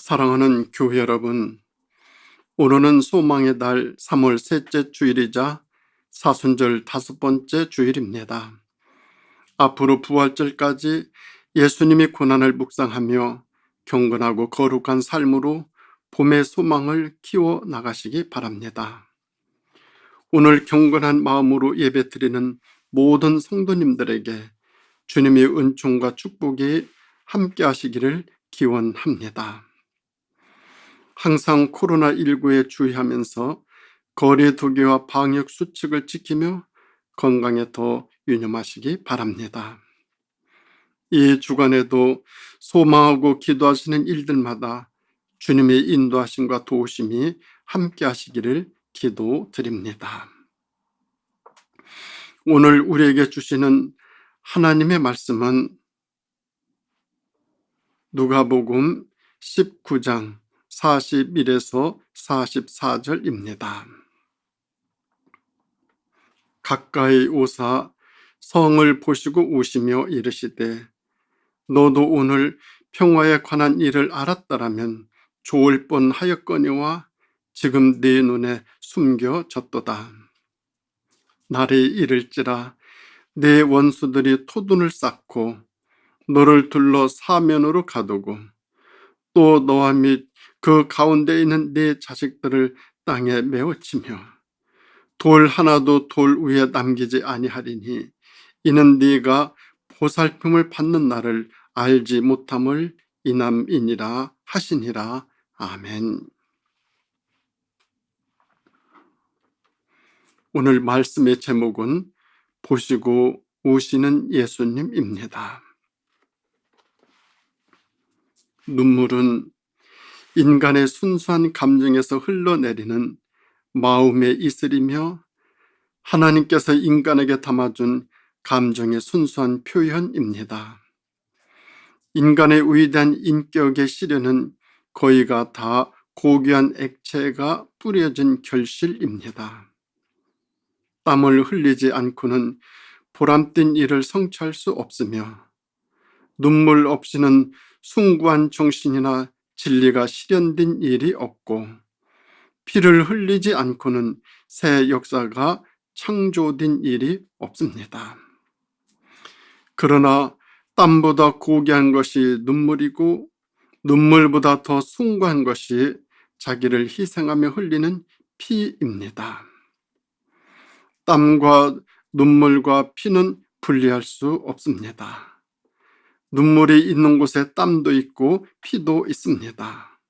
사랑하는 교회 여러분, 오늘은 소망의 달 3월 셋째 주일이자 사순절 5번째 주일입니다. 앞으로 부활절까지 예수님이 고난을 묵상하며 경건하고 거룩한 삶으로 봄의 소망을 키워 나가시기 바랍니다. 오늘 경건한 마음으로 예배드리는 모든 성도님들에게 주님의 은총과 축복이 함께 하시기를 기원합니다. 항상 코로나19에 주의하면서 거리 두기와 방역 수칙을 지키며 건강에 더 유념하시기 바랍니다. 이 주간에도 소망하고 기도하시는 일들마다 주님의 인도하심과 도우심이 함께 하시기를 기도드립니다. 오늘 우리에게 주시는 하나님의 말씀은 누가복음 19장 41에서 44절입니다. 가까이 오사 성을 보시고 우시며 이르시되 너도 오늘 평화에 관한 일을 알았더라면 좋을 뻔하였거니와 지금 네 눈에 숨겨졌도다. 날이 이를지라 네 원수들이 토둔을 쌓고 너를 둘러 사면으로 가두고 또 너와 및 그 가운데 있는 네 자식들을 땅에 메어치며 돌 하나도 돌 위에 남기지 아니하리니 이는 네가 보살핌을 받는 날을 알지 못함을 이남이니라 하시니라. 아멘. 오늘 말씀의 제목은 보시고 우시는 예수님입니다. 눈물은 인간의 순수한 감정에서 흘러내리는 마음의 이슬이며 하나님께서 인간에게 담아준 감정의 순수한 표현입니다. 인간의 위대한 인격의 시련은 거의가 다 고귀한 액체가 뿌려진 결실입니다. 땀을 흘리지 않고는 보람된 일을 성취할 수 없으며 눈물 없이는 숭고한 정신이나 진리가 실현된 일이 없고 피를 흘리지 않고는 새 역사가 창조된 일이 없습니다. 그러나 땀보다 고귀한 것이 눈물이고 눈물보다 더 숭고한 것이 자기를 희생하며 흘리는 피입니다. 땀과 눈물과 피는 분리할 수 없습니다. 눈물이 있는 곳에 땀도 있고 피도 있습니다.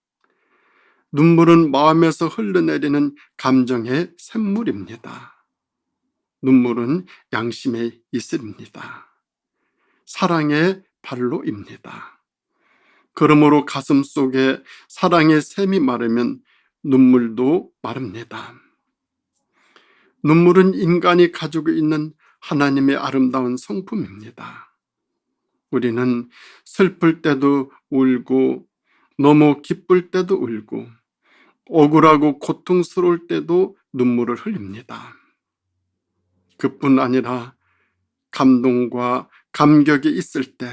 눈물은 마음에서 흘러내리는 감정의 샘물입니다. 눈물은 양심의 이슬입니다. 사랑의 발로입니다. 그러므로 가슴 속에 사랑의 샘이 마르면 눈물도 마릅니다. 눈물은 인간이 가지고 있는 하나님의 아름다운 성품입니다. 우리는 슬플 때도 울고 너무 기쁠 때도 울고 억울하고 고통스러울 때도 눈물을 흘립니다. 그뿐 아니라 감동과 감격이 있을 때,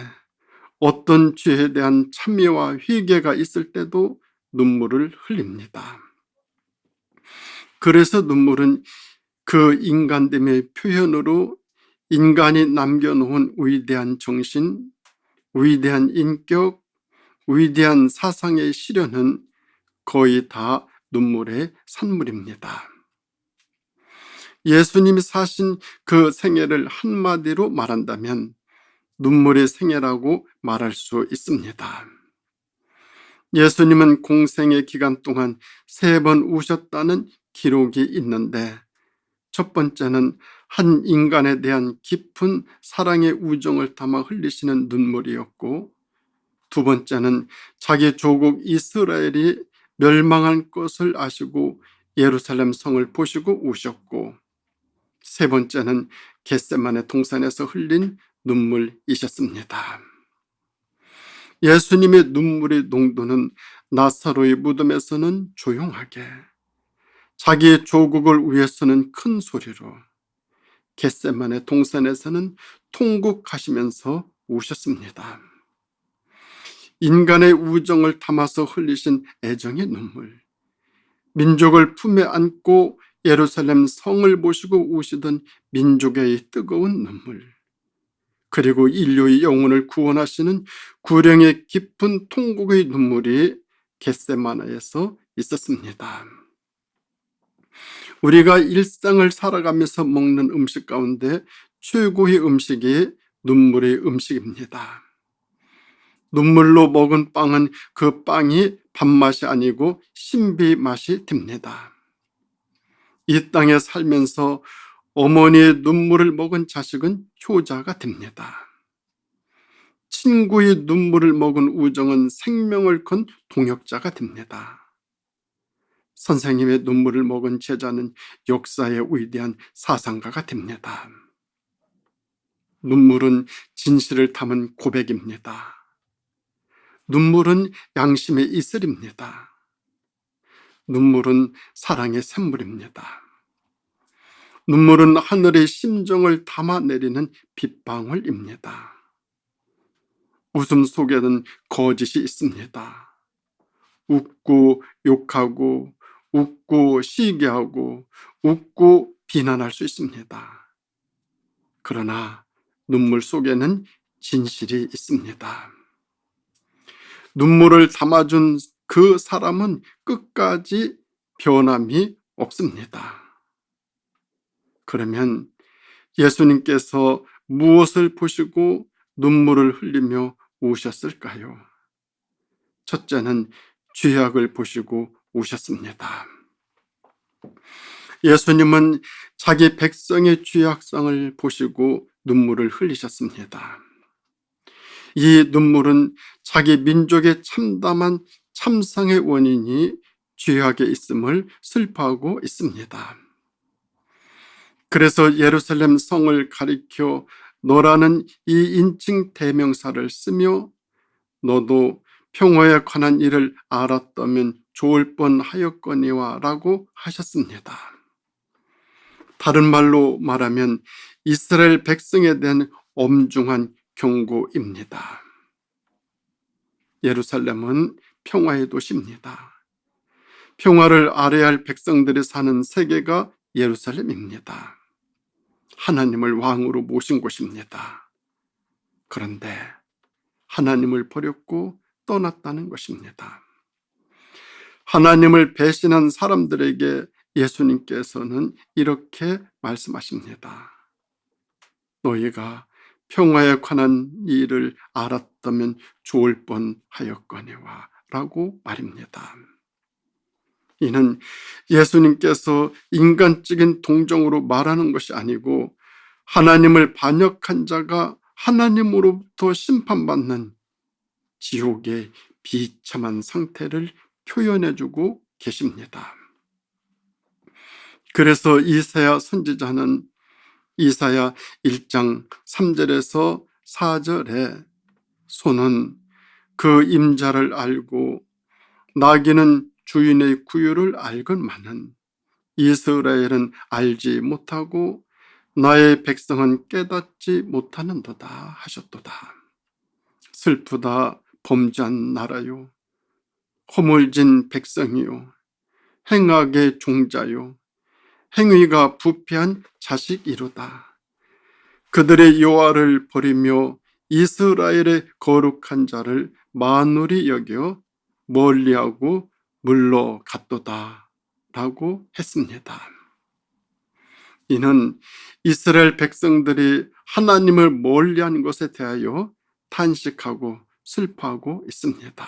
어떤 죄에 대한 참회와 회개가 있을 때도 눈물을 흘립니다. 그래서 눈물은 그 인간됨의 표현으로 인간이 남겨놓은 위대한 정신, 위대한 인격, 위대한 사상의 실현은 거의 다 눈물의 산물입니다. 예수님이 사신 그 생애를 한마디로 말한다면 눈물의 생애라고 말할 수 있습니다. 예수님은 공생의 기간 동안 3번 우셨다는 기록이 있는데, 첫 번째는 한 인간에 대한 깊은 사랑의 우정을 담아 흘리시는 눈물이었고, 두 번째는 자기 조국 이스라엘이 멸망할 것을 아시고 예루살렘 성을 보시고 우셨고, 세 번째는 겟세마네 동산에서 흘린 눈물이셨습니다. 예수님의 눈물의 농도는 나사로의 무덤에서는 조용하게, 자기의 조국을 위해서는 큰 소리로, 겟세마네 동산에서는 통곡하시면서 우셨습니다. 인간의 우정을 담아서 흘리신 애정의 눈물, 민족을 품에 안고 예루살렘 성을 보시고 우시던 민족의 뜨거운 눈물, 그리고 인류의 영혼을 구원하시는 구령의 깊은 통곡의 눈물이 겟세마네에서 있었습니다. 우리가 일상을 살아가면서 먹는 음식 가운데 최고의 음식이 눈물의 음식입니다. 눈물로 먹은 빵은 그 빵이 밥맛이 아니고 신비 맛이 듭니다. 이 땅에 살면서 어머니의 눈물을 먹은 자식은 효자가 됩니다. 친구의 눈물을 먹은 우정은 생명을 건 동역자가 됩니다. 선생님의 눈물을 먹은 제자는 역사의 위대한 사상가가 됩니다. 눈물은 진실을 담은 고백입니다. 눈물은 양심의 이슬입니다. 눈물은 사랑의 샘물입니다. 눈물은 하늘의 심정을 담아내리는 빗방울입니다. 웃음 속에는 거짓이 있습니다. 웃고 욕하고 웃고 시기하고 웃고 비난할 수 있습니다. 그러나 눈물 속에는 진실이 있습니다. 눈물을 담아준 그 사람은 끝까지 변함이 없습니다. 그러면 예수님께서 무엇을 보시고 눈물을 흘리며 우셨을까요? 첫째는 죄악을 보시고 우셨습니다. 예수님은 자기 백성의 죄악성을 보시고 눈물을 흘리셨습니다. 이 눈물은 자기 민족의 참담한 참상의 원인이 죄악에 있음을 슬퍼하고 있습니다. 그래서 예루살렘 성을 가리켜 너라는 이 인칭 대명사를 쓰며 너도 평화에 관한 일을 알았다면 좋을 뻔하였거니와 라고 하셨습니다. 다른 말로 말하면 이스라엘 백성에 대한 엄중한 경고입니다. 예루살렘은 평화의 도시입니다. 평화를 알아야 할 백성들이 사는 세계가 예루살렘입니다. 하나님을 왕으로 모신 곳입니다. 그런데 하나님을 버렸고 떠났다는 것입니다. 하나님을 배신한 사람들에게 예수님께서는 이렇게 말씀하십니다. 너희가 평화에 관한 일을 알았다면 좋을 뻔하였거니와 라고 말입니다. 이는 예수님께서 인간적인 동정으로 말하는 것이 아니고 하나님을 반역한 자가 하나님으로부터 심판받는 지옥의 비참한 상태를 표현해주고 계십니다. 그래서 이사야 선지자는 이사야 1장 3절에서 4절에 소는 그 임자를 알고 나귀는 주인의 구유를 알건만은 이스라엘은 알지 못하고 나의 백성은 깨닫지 못하는도다 하셨도다. 슬프다 범죄한 나라요, 허물진 백성이요, 행악의 종자요, 행위가 부패한 자식이로다. 그들의 여호와를 버리며 이스라엘의 거룩한 자를 만홀히 여겨 멀리하고 물러갔도다 라고 했습니다. 이는 이스라엘 백성들이 하나님을 멀리한 것에 대하여 탄식하고 슬퍼하고 있습니다.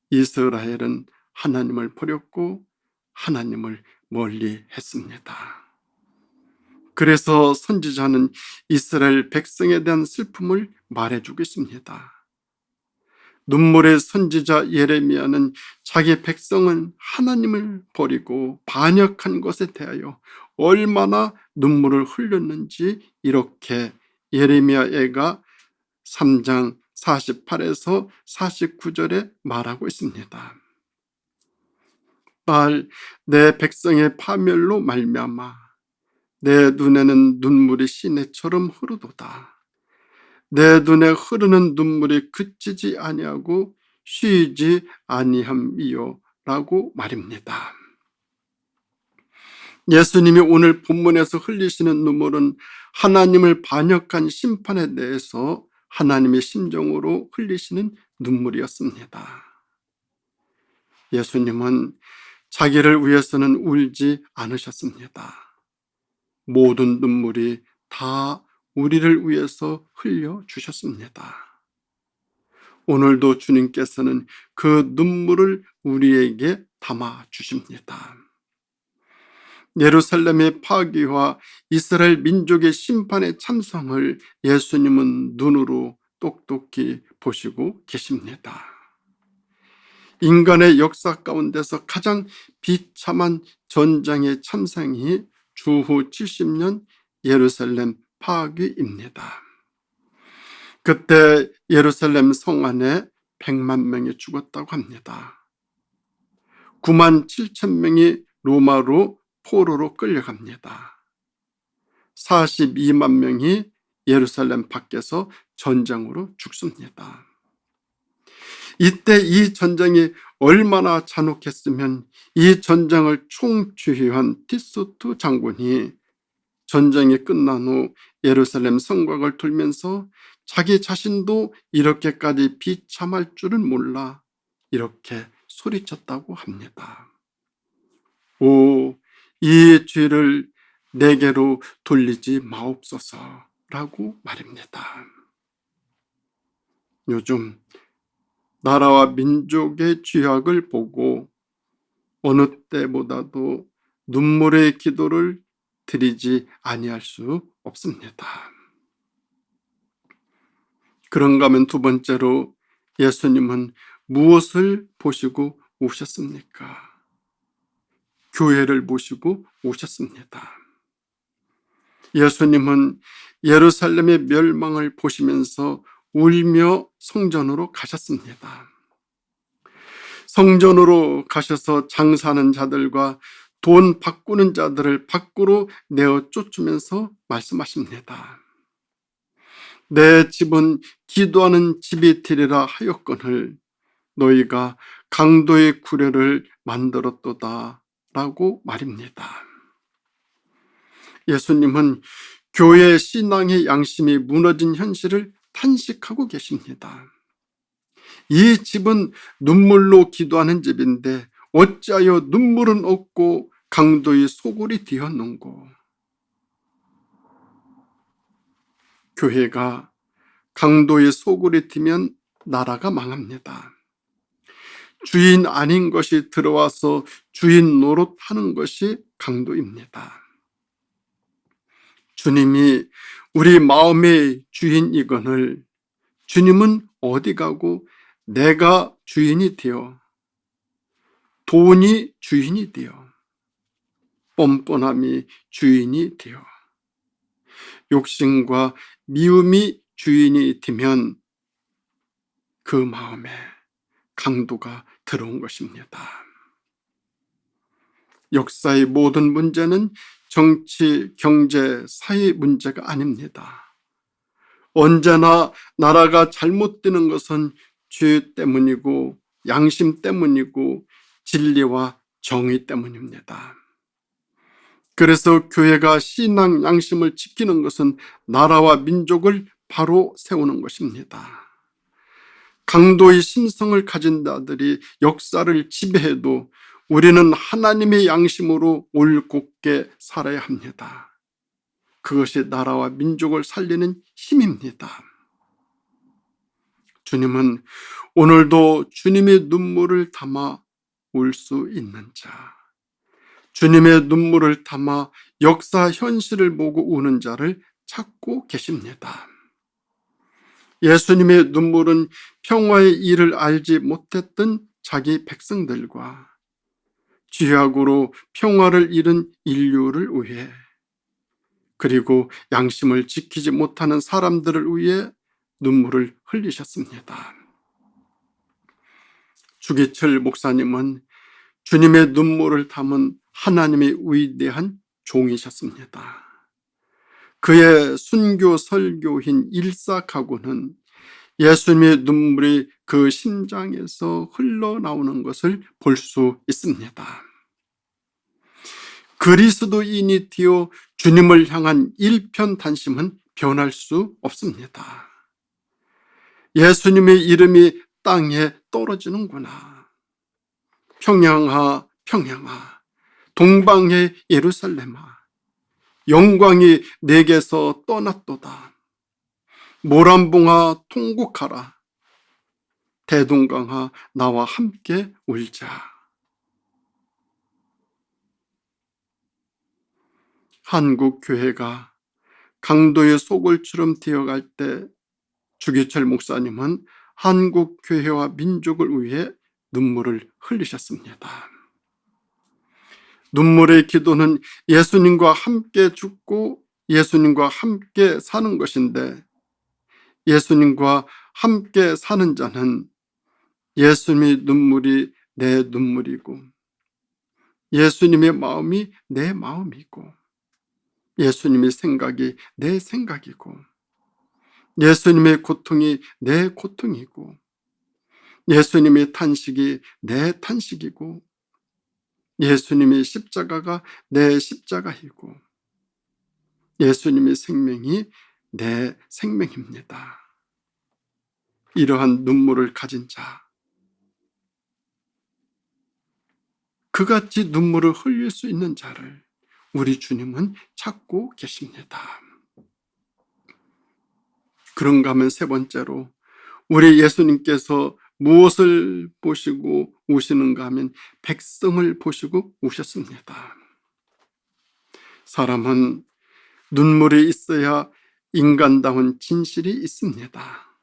이스라엘은 하나님을 버렸고 하나님을 멀리 했습니다. 그래서 선지자는 이스라엘 백성에 대한 슬픔을 말해주고 있습니다. 눈물의 선지자 예레미야는 자기 백성은 하나님을 버리고 반역한 것에 대하여 얼마나 눈물을 흘렸는지 이렇게 예레미야가 3장 48에서 49절에 말하고 있습니다. 딸, 내 백성의 파멸로 말미암아 내 눈에는 눈물이 시내처럼 흐르도다. 내 눈에 흐르는 눈물이 그치지 아니하고 쉬지 아니함이요 라고 말입니다. 예수님이 오늘 본문에서 흘리시는 눈물은 하나님을 반역한 심판에 대해서 하나님의 심정으로 흘리시는 눈물이었습니다. 예수님은 자기를 위해서는 울지 않으셨습니다. 모든 눈물이 다 우리를 위해서 흘려주셨습니다. 오늘도 주님께서는 그 눈물을 우리에게 담아주십니다. 예루살렘의 파괴와 이스라엘 민족의 심판의 참성을 예수님은 눈으로 똑똑히 보시고 계십니다. 인간의 역사 가운데서 가장 비참한 전쟁의 참상이 주후 70년 예루살렘 파괴입니다. 그때 예루살렘 성 안에 100만 명이 죽었다고 합니다. 9만 7천 명이 로마로 포로로 끌려갑니다. 42만 명이 예루살렘 밖에서 전쟁으로 죽습니다. 이때 이 전쟁이 얼마나 잔혹했으면 이 전쟁을 총주휘한 티소트 장군이 전쟁이 끝난 후 예루살렘 성곽을 돌면서 자기 자신도 이렇게까지 비참할 줄은 몰라 이렇게 소리쳤다고 합니다. 오, 이 죄를 내게로 돌리지 마옵소서라고 말입니다. 요즘 나라와 민족의 죄악을 보고 어느 때보다도 눈물의 기도를 드리지 아니할 수 없습니다. 그런가 하면 두 번째로 예수님은 무엇을 보시고 오셨습니까? 교회를 보시고 오셨습니다. 예수님은 예루살렘의 멸망을 보시면서 울며 성전으로 가셨습니다. 성전으로 가셔서 장사하는 자들과 돈 바꾸는 자들을 밖으로 내어 쫓으면서 말씀하십니다. 내 집은 기도하는 집이 되리라 하였거늘 너희가 강도의 구례를 만들었도다 라고 말입니다. 예수님은 교회 신앙의 양심이 무너진 현실을 탄식하고 계십니다. 이 집은 눈물로 기도하는 집인데 어찌하여 눈물은 없고 강도의 소굴이 되었는고. 교회가 강도의 소굴이 되면 나라가 망합니다. 주인 아닌 것이 들어와서 주인 노릇하는 것이 강도입니다. 주님이 우리 마음의 주인이거늘 주님은 어디 가고 내가 주인이 되어 돈이 주인이 되어 뻔뻔함이 주인이 되어 욕심과 미움이 주인이 되면 그 마음에 강도가 들어온 것입니다. 역사의 모든 문제는 정치, 경제, 사회 문제가 아닙니다. 언제나 나라가 잘못되는 것은 죄 때문이고 양심 때문이고 진리와 정의 때문입니다. 그래서 교회가 신앙 양심을 지키는 것은 나라와 민족을 바로 세우는 것입니다. 강도의 심성을 가진 자들이 역사를 지배해도 우리는 하나님의 양심으로 올곧게 살아야 합니다. 그것이 나라와 민족을 살리는 힘입니다. 주님은 오늘도 주님의 눈물을 담아 울 수 있는 자, 주님의 눈물을 담아 역사 현실을 보고 우는 자를 찾고 계십니다. 예수님의 눈물은 평화의 일을 알지 못했던 자기 백성들과 죄악으로 평화를 잃은 인류를 위해 그리고 양심을 지키지 못하는 사람들을 위해 눈물을 흘리셨습니다. 주기철 목사님은 주님의 눈물을 담은 하나님의 위대한 종이셨습니다. 그의 순교 설교인 일사가고는 예수님의 눈물이 그 심장에서 흘러나오는 것을 볼 수 있습니다. 그리스도인이 되어 주님을 향한 일편단심은 변할 수 없습니다. 예수님의 이름이 땅에 떨어지는구나. 평양아 평양아 동방의 예루살렘아 영광이 내게서 떠났도다. 모란봉아 통곡하라. 대동강아 나와 함께 울자. 한국 교회가 강도의 소굴처럼 되어갈 때 주기철 목사님은 한국 교회와 민족을 위해 눈물을 흘리셨습니다. 눈물의 기도는 예수님과 함께 죽고 예수님과 함께 사는 것인데, 예수님과 함께 사는 자는 예수님의 눈물이 내 눈물이고 예수님의 마음이 내 마음이고 예수님의 생각이 내 생각이고 예수님의 고통이 내 고통이고 예수님의 탄식이 내 탄식이고 예수님의 십자가가 내 십자가이고 예수님의 생명이 내 생명입니다. 이러한 눈물을 가진 자, 그같이 눈물을 흘릴 수 있는 자를 우리 주님은 찾고 계십니다. 그런가 하면 세 번째로, 우리 예수님께서 무엇을 보시고 우시는가 하면 백성을 보시고 우셨습니다. 사람은 눈물이 있어야 인간다운 진실이 있습니다.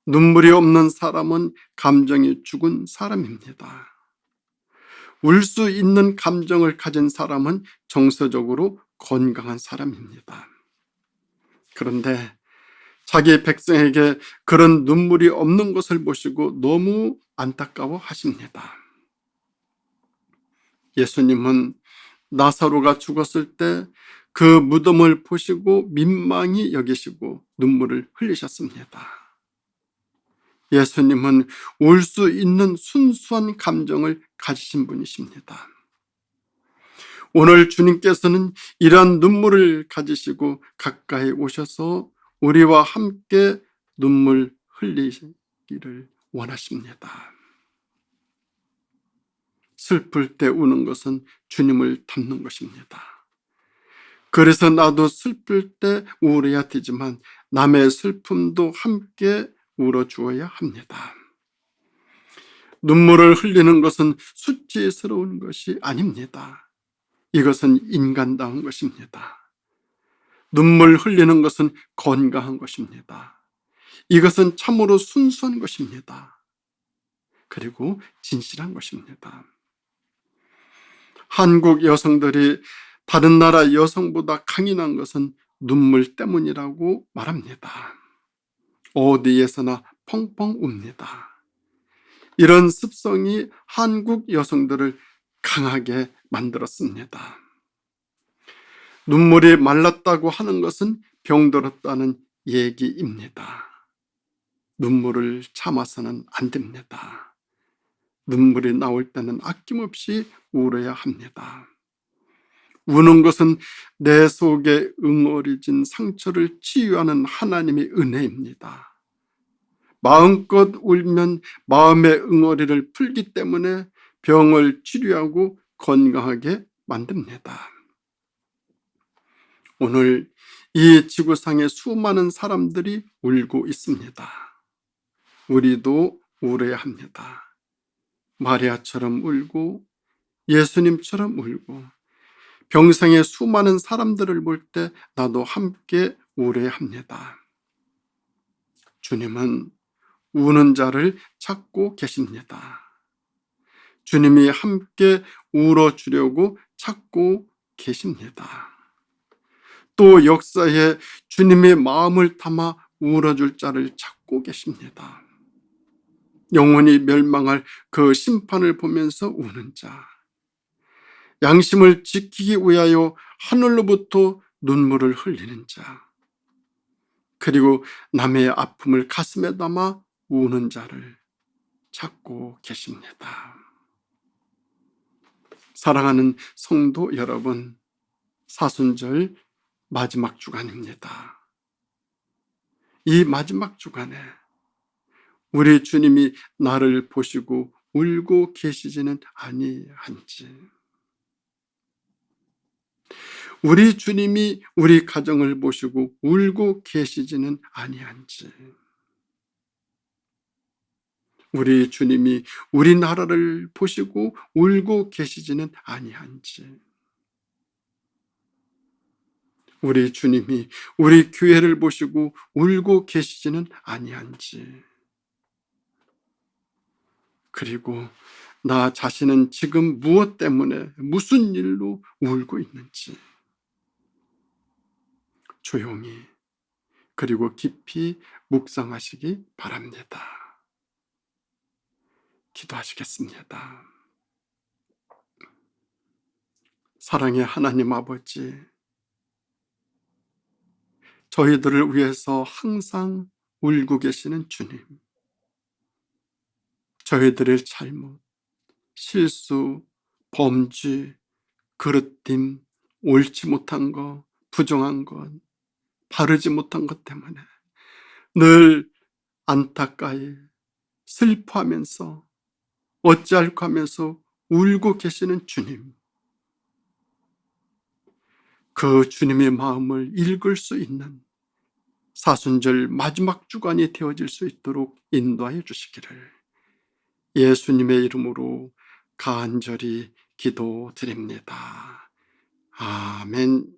눈물이 없는 사람은 감정이 죽은 사람입니다. 울 수 있는 감정을 가진 사람은 정서적으로 건강한 사람입니다. 그런데 자기 백성에게 그런 눈물이 없는 것을 보시고 너무 안타까워 하십니다. 예수님은 나사로가 죽었을 때 그 무덤을 보시고 민망히 여기시고 눈물을 흘리셨습니다. 예수님은 울 수 있는 순수한 감정을 가지신 분이십니다. 오늘 주님께서는 이러한 눈물을 가지시고 가까이 오셔서 우리와 함께 눈물 흘리기를 원하십니다. 슬플 때 우는 것은 주님을 닮는 것입니다. 그래서 나도 슬플 때 울어야 되지만 남의 슬픔도 함께 울어주어야 합니다. 눈물을 흘리는 것은 수치스러운 것이 아닙니다. 이것은 인간다운 것입니다. 눈물 흘리는 것은 건강한 것입니다. 이것은 참으로 순수한 것입니다. 그리고 진실한 것입니다. 한국 여성들이 다른 나라 여성보다 강인한 것은 눈물 때문이라고 말합니다. 어디에서나 펑펑 웁니다. 이런 습성이 한국 여성들을 강하게 만들었습니다. 눈물이 말랐다고 하는 것은 병들었다는 얘기입니다. 눈물을 참아서는 안 됩니다. 눈물이 나올 때는 아낌없이 울어야 합니다. 우는 것은 내 속에 응어리진 상처를 치유하는 하나님의 은혜입니다. 마음껏 울면 마음의 응어리를 풀기 때문에 병을 치료하고 건강하게 만듭니다. 오늘 이 지구상에 수많은 사람들이 울고 있습니다. 우리도 울어야 합니다. 마리아처럼 울고 예수님처럼 울고 병상에 수많은 사람들을 볼 때 나도 함께 울어야 합니다. 주님은 우는 자를 찾고 계십니다. 주님이 함께 울어주려고 찾고 계십니다. 또 역사에 주님의 마음을 담아 울어줄 자를 찾고 계십니다. 영원히 멸망할 그 심판을 보면서 우는 자, 양심을 지키기 위하여 하늘로부터 눈물을 흘리는 자, 그리고 남의 아픔을 가슴에 담아 우는 자를 찾고 계십니다. 사랑하는 성도 여러분, 사순절 마지막 주간입니다. 이 마지막 주간에 우리 주님이 나를 보시고 울고 계시지는 아니한지, 우리 주님이 우리 가정을 보시고 울고 계시지는 아니한지, 우리 주님이 우리나라를 보시고 울고 계시지는 아니한지, 우리 주님이 우리 교회를 보시고 울고 계시지는 아니한지, 그리고 나 자신은 지금 무엇 때문에 무슨 일로 울고 있는지 조용히 그리고 깊이 묵상하시기 바랍니다. 기도하시겠습니다. 사랑의 하나님 아버지, 저희들을 위해서 항상 울고 계시는 주님, 저희들의 잘못, 실수, 범죄, 그릇됨, 옳지 못한 것, 부정한 것, 바르지 못한 것 때문에 늘 안타까이 슬퍼하면서 어찌할까 하면서 울고 계시는 주님, 그 주님의 마음을 읽을 수 있는 사순절 마지막 주간이 되어질 수 있도록 인도하여 주시기를 예수님의 이름으로 간절히 기도드립니다. 아멘.